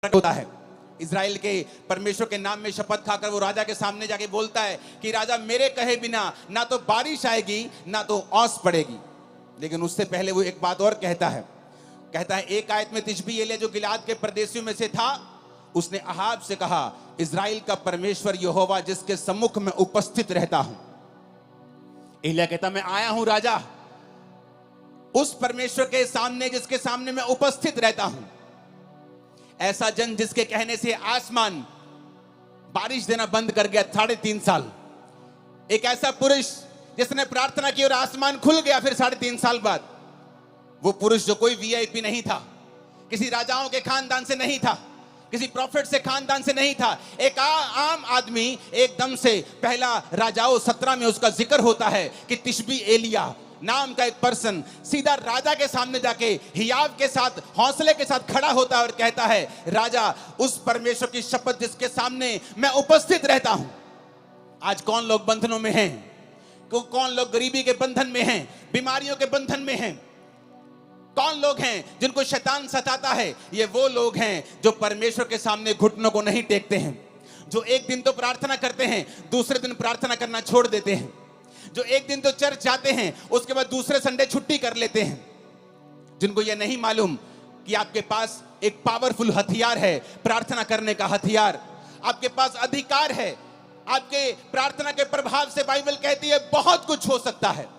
होता है। इज़राइल के परमेश्वर के नाम में शपथ खाकर वो राजा के सामने जाके बोलता है कि राजा मेरे कहे बिना ना तो बारिश आएगी ना तो ओस पड़ेगी। लेकिन उससे पहले वो एक बात और कहता है एक आयत में तिशबी एलिया जो गिलाद के प्रदेशियों में से था, उसने अहाब से कहा इज़राइल का परमेश्वर यहोवा जिसके सम्मुख में उपस्थित रहता हूं। एलिया कहता मैं आया हूं राजा उस परमेश्वर के सामने जिसके सामने मैं उपस्थित रहता हूं। ऐसा जन जिसके कहने से आसमान बारिश देना बंद कर गया 3.5 साल। एक ऐसा पुरुष जिसने प्रार्थना की और आसमान खुल गया फिर 3.5 साल बाद। वो पुरुष जो कोई वीआईपी नहीं था, किसी राजाओं के खानदान से नहीं था, किसी प्रॉफिट से खानदान से नहीं था, एक आम आदमी एकदम से पहला राजाओं 17 में उसका जिक्र होता है कि तिशबी एलिया नाम का एक पर्सन सीधा राजा के सामने जाके हियाव के साथ हौसले के साथ खड़ा होता है और कहता है राजा उस परमेश्वर की शपथ जिसके सामने मैं उपस्थित रहता हूं। आज कौन लोग बंधनों में हैं, कौन लोग गरीबी के बंधन में हैं, बीमारियों के बंधन में हैं, कौन लोग हैं जिनको शैतान सताता है? ये वो लोग हैं जो परमेश्वर के सामने घुटनों को नहीं टेकते हैं, जो एक दिन तो प्रार्थना करते हैं दूसरे दिन प्रार्थना करना छोड़ देते हैं, जो एक दिन तो चर्च जाते हैं उसके बाद दूसरे संडे छुट्टी कर लेते हैं, जिनको यह नहीं मालूम कि आपके पास एक पावरफुल हथियार है, प्रार्थना करने का हथियार। आपके पास अधिकार है, आपके प्रार्थना के प्रभाव से बाइबल कहती है बहुत कुछ हो सकता है।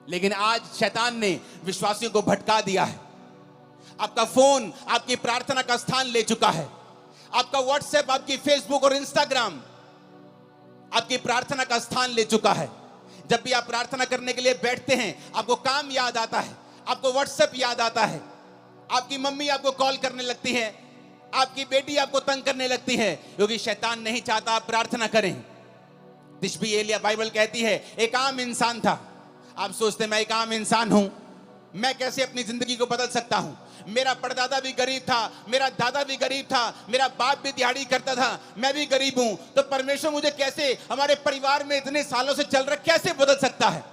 लेकिन आज शैतान ने विश्वासियों को भटका दिया है। आपका फोन आपकी प्रार्थना का स्थान ले चुका है। आपका व्हाट्सएप, आपकी फेसबुक और इंस्टाग्राम आपकी प्रार्थना का स्थान ले चुका है। जब भी आप प्रार्थना करने के लिए बैठते हैं आपको काम याद आता है, आपको व्हाट्सएप याद आता है, आपकी मम्मी आपको कॉल करने लगती है, आपकी बेटी आपको तंग करने लगती है, क्योंकि शैतान नहीं चाहता आप प्रार्थना करें। तिशबी एलिया बाइबल कहती है एक आम इंसान था। आप सोचते हैं मैं एक आम इंसान हूं, मैं कैसे अपनी जिंदगी को बदल सकता हूं? मेरा परदादा भी गरीब था, मेरा दादा भी गरीब था, मेरा बाप भी दिहाड़ी करता था, मैं भी गरीब हूं, तो परमेश्वर मुझे कैसे हमारे परिवार में इतने सालों से चल रहा कैसे बदल सकता है?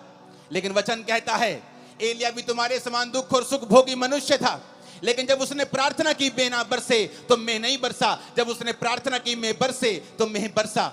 लेकिन वचन कहता है एलिया भी तुम्हारे समान दुख और सुख भोगी मनुष्य था, लेकिन जब उसने प्रार्थना की मेघ ना बरसे तो मेघ नहीं बरसा, जब उसने प्रार्थना की मेघ बरसे तो मेघ बरसा।